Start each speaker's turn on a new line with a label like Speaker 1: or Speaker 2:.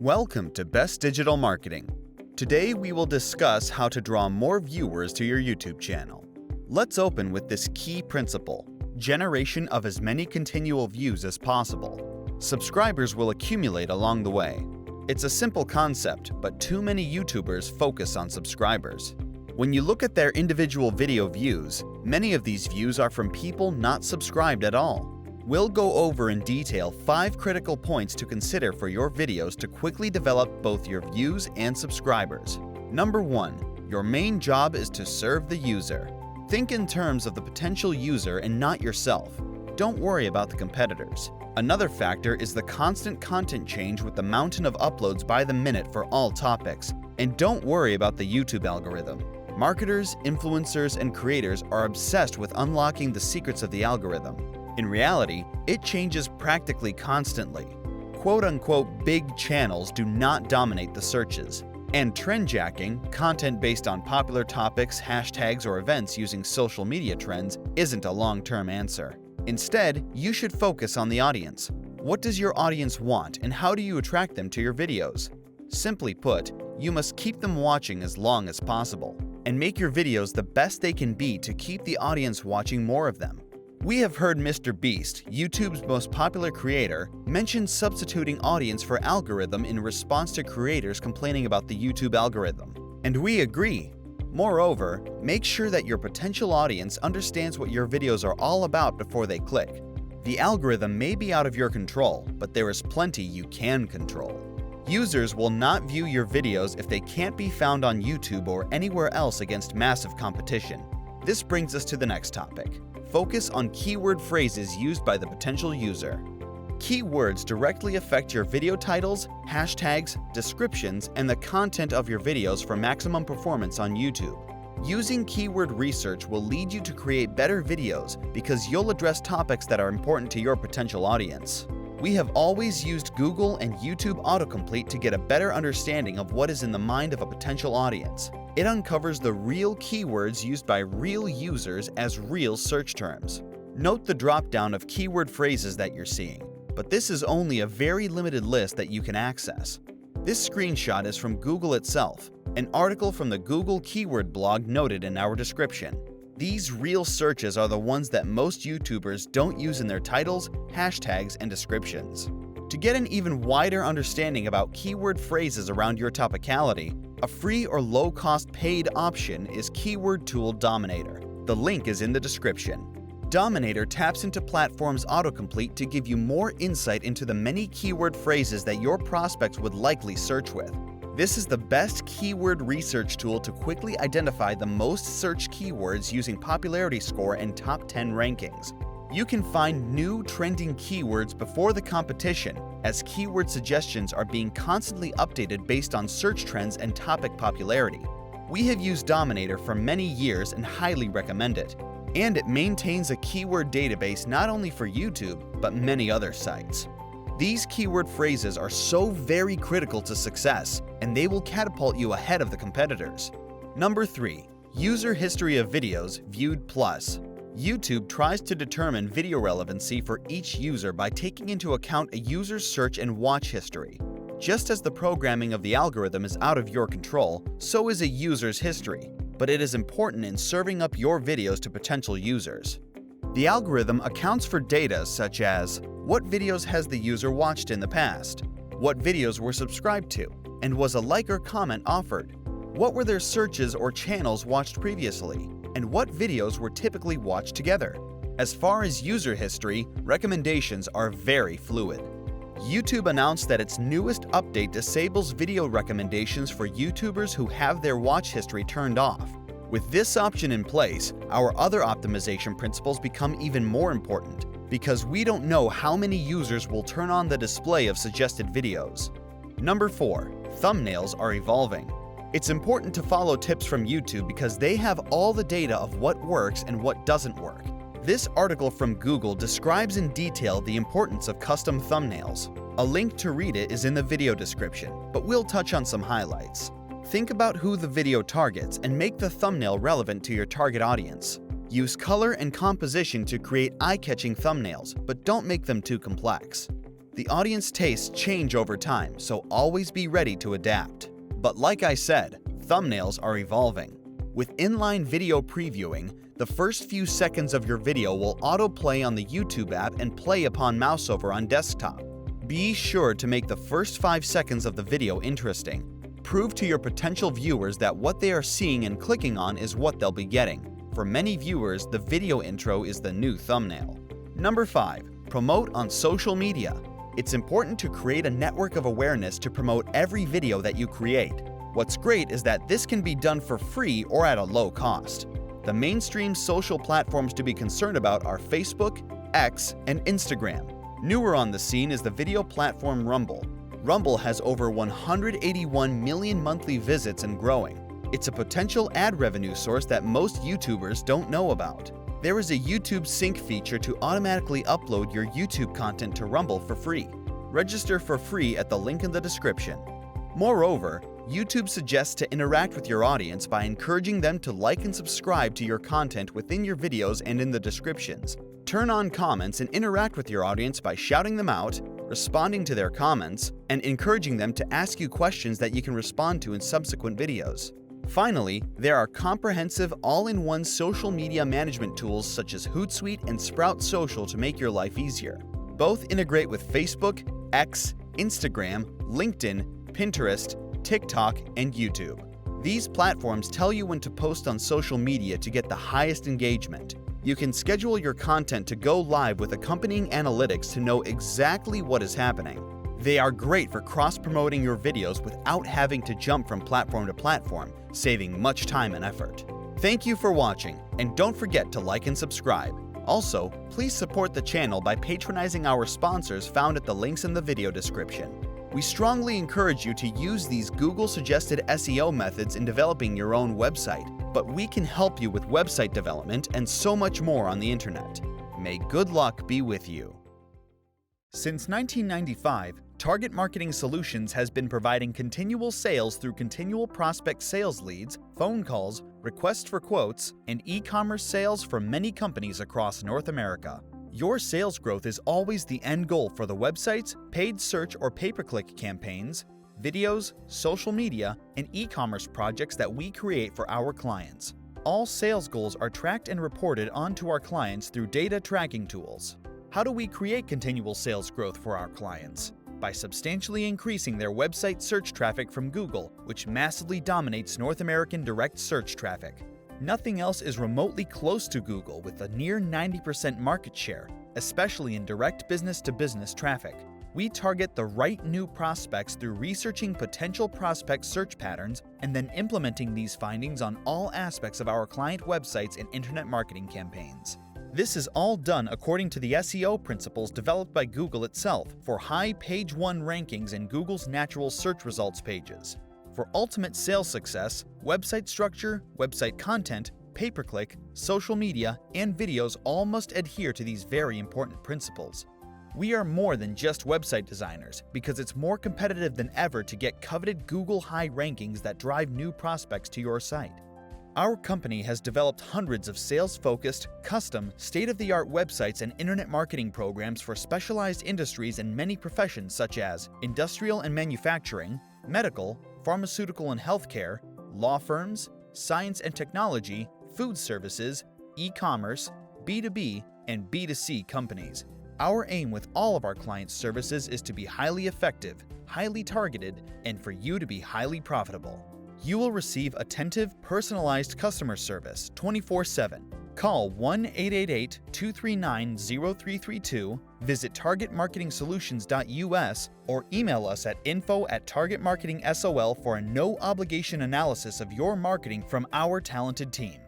Speaker 1: Welcome to Best Digital Marketing. Today we will discuss how to draw more viewers to your YouTube channel. Let's open with this key principle: generation of as many continual views as possible. Subscribers will accumulate along the way. It's a simple concept, but too many YouTubers focus on subscribers. When you look at their individual video views, many of these views are from people not subscribed at all. We'll go over in detail 5 critical points to consider for your videos to quickly develop both your views and subscribers. Number 1. Your main job is to serve the user. Think in terms of the potential user and not yourself. Don't worry about the competitors. Another factor is the constant content change with the mountain of uploads by the minute for all topics. And don't worry about the YouTube algorithm. Marketers, influencers, and creators are obsessed with unlocking the secrets of the algorithm. In reality, it changes practically constantly. Quote-unquote big channels do not dominate the searches. And trend-jacking, content based on popular topics, hashtags, or events using social media trends, isn't a long-term answer. Instead, you should focus on the audience. What does your audience want, and how do you attract them to your videos? Simply put, you must keep them watching as long as possible, and make your videos the best they can be to keep the audience watching more of them. We have heard Mr. Beast, YouTube's most popular creator, mention substituting audience for algorithm in response to creators complaining about the YouTube algorithm. And we agree. Moreover, make sure that your potential audience understands what your videos are all about before they click. The algorithm may be out of your control, but there is plenty you can control. Users will not view your videos if they can't be found on YouTube or anywhere else against massive competition. This brings us to the next topic. Focus on keyword phrases used by the potential user. Keywords directly affect your video titles, hashtags, descriptions, and the content of your videos for maximum performance on YouTube. Using keyword research will lead you to create better videos because you'll address topics that are important to your potential audience. We have always used Google and YouTube Autocomplete to get a better understanding of what is in the mind of a potential audience. It uncovers the real keywords used by real users as real search terms. Note the drop-down of keyword phrases that you're seeing, but this is only a very limited list that you can access. This screenshot is from Google itself, an article from the Google keyword blog noted in our description. These real searches are the ones that most YouTubers don't use in their titles, hashtags, and descriptions. To get an even wider understanding about keyword phrases around your topicality, a free or low-cost paid option is Keyword Tool Dominator. The link is in the description. Dominator taps into platforms autocomplete to give you more insight into the many keyword phrases that your prospects would likely search with. This is the best keyword research tool to quickly identify the most searched keywords using popularity score and top 10 rankings. You can find new trending keywords before the competition, as keyword suggestions are being constantly updated based on search trends and topic popularity. We have used Dominator for many years and highly recommend it. And it maintains a keyword database not only for YouTube, but many other sites. These keyword phrases are so very critical to success, and they will catapult you ahead of the competitors. Number 3. User history of videos viewed plus. YouTube tries to determine video relevancy for each user by taking into account a user's search and watch history. Just as the programming of the algorithm is out of your control, so is a user's history, but it is important in serving up your videos to potential users. The algorithm accounts for data such as what videos has the user watched in the past, what videos were subscribed to, and was a like or comment offered, what were their searches or channels watched previously, and what videos were typically watched together. As far as user history, recommendations are very fluid. YouTube announced that its newest update disables video recommendations for YouTubers who have their watch history turned off. With this option in place, our other optimization principles become even more important, because we don't know how many users will turn on the display of suggested videos. Number 4. Thumbnails are evolving. It's important to follow tips from YouTube because they have all the data of what works and what doesn't work. This article from Google describes in detail the importance of custom thumbnails. A link to read it is in the video description, but we'll touch on some highlights. Think about who the video targets and make the thumbnail relevant to your target audience. Use color and composition to create eye-catching thumbnails, but don't make them too complex. The audience tastes change over time, so always be ready to adapt. But like I said, thumbnails are evolving. With inline video previewing, the first few seconds of your video will autoplay on the YouTube app and play upon mouseover on desktop. Be sure to make the first 5 seconds of the video interesting. Prove to your potential viewers that what they are seeing and clicking on is what they'll be getting. For many viewers, the video intro is the new thumbnail. Number 5. Promote on social media. It's important to create a network of awareness to promote every video that you create. What's great is that this can be done for free or at a low cost. The mainstream social platforms to be concerned about are Facebook, X, and Instagram. Newer on the scene is the video platform Rumble. Rumble has over 181 million monthly visits and growing. It's a potential ad revenue source that most YouTubers don't know about. There is a YouTube Sync feature to automatically upload your YouTube content to Rumble for free. Register for free at the link in the description. Moreover, YouTube suggests to interact with your audience by encouraging them to like and subscribe to your content within your videos and in the descriptions. Turn on comments and interact with your audience by shouting them out, responding to their comments, and encouraging them to ask you questions that you can respond to in subsequent videos. Finally, there are comprehensive all-in-one social media management tools such as Hootsuite and Sprout Social to make your life easier. Both integrate with Facebook, X, Instagram, LinkedIn, Pinterest, TikTok, and YouTube. These platforms tell you when to post on social media to get the highest engagement. You can schedule your content to go live with accompanying analytics to know exactly what is happening. They are great for cross-promoting your videos without having to jump from platform to platform, saving much time and effort. Thank you for watching, and don't forget to like and subscribe. Also, please support the channel by patronizing our sponsors found at the links in the video description. We strongly encourage you to use these Google-suggested SEO methods in developing your own website, but we can help you with website development and so much more on the internet. May good luck be with you. Since 1995, Target Marketing Solutions has been providing continual sales through continual prospect sales leads, phone calls, requests for quotes, and e-commerce sales for many companies across North America. Your sales growth is always the end goal for the websites, paid search or pay-per-click campaigns, videos, social media, and e-commerce projects that we create for our clients. All sales goals are tracked and reported onto our clients through data tracking tools. How do we create continual sales growth for our clients? By substantially increasing their website search traffic from Google, which massively dominates North American direct search traffic. Nothing else is remotely close to Google with a near 90% market share, especially in direct business-to-business traffic. We target the right new prospects through researching potential prospect search patterns and then implementing these findings on all aspects of our client websites and internet marketing campaigns. This is all done according to the SEO principles developed by Google itself for high page 1 rankings in Google's natural search results pages. For ultimate sales success, website structure, website content, pay-per-click, social media, and videos all must adhere to these very important principles. We are more than just website designers because it's more competitive than ever to get coveted Google high rankings that drive new prospects to your site. Our company has developed hundreds of sales-focused, custom, state-of-the-art websites and internet marketing programs for specialized industries and many professions such as industrial and manufacturing, medical, pharmaceutical and healthcare, law firms, science and technology, food services, e-commerce, B2B, and B2C companies. Our aim with all of our clients' services is to be highly effective, highly targeted, and for you to be highly profitable. You will receive attentive, personalized customer service 24/7. Call 1-888-239-0332, visit targetmarketingsolutions.us, or email us at info@targetmarketingsol for a no-obligation analysis of your marketing from our talented team.